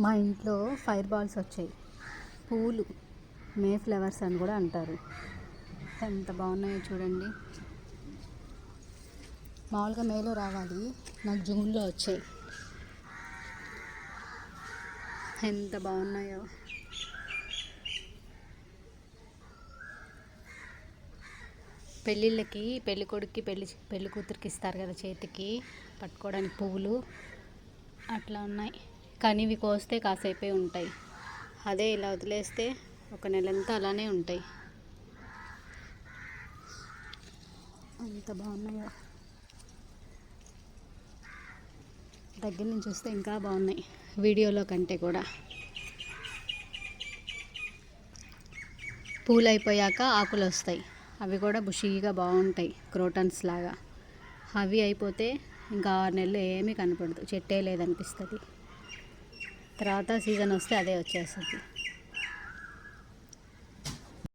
మా ఇంట్లో fire balls వచ్చాయి. పూలు మే ఫ్లవర్స్ అని కూడా అంటారు. ఎంత బాగున్నాయో చూడండి. మామూలుగా మేలో రావాలి, నాకు జూన్లో వచ్చాయి. ఎంత బాగున్నాయో. పెళ్ళిళ్ళకి పెళ్ళి కొడుక్కి పెళ్ళి కూతురికి ఇస్తారు కదా చేతికి పట్టుకోవడానికి పువ్వులు, అట్లా ఉన్నాయి. కానీ ఇవి కోస్తే కాసేపే ఉంటాయి. అదే ఇలా వదిలేస్తే ఒక నెలంతా అలానే ఉంటాయి. అంత బాగున్నాయో. దగ్గర నుంచి చూస్తే ఇంకా బాగున్నాయి వీడియోలో కంటే కూడా. పూలు అయిపోయాక ఆకులు వస్తాయి, అవి కూడా బుషీగా బాగుంటాయి, క్రోటన్స్ లాగా. అవి అయిపోతే ఇంకా 6 నెలలు ఏమీ కనపడదు, చెట్టే లేదనిపిస్తుంది. తర్వాత సీజన్ వస్తే అదే వచ్చేస్తుంది.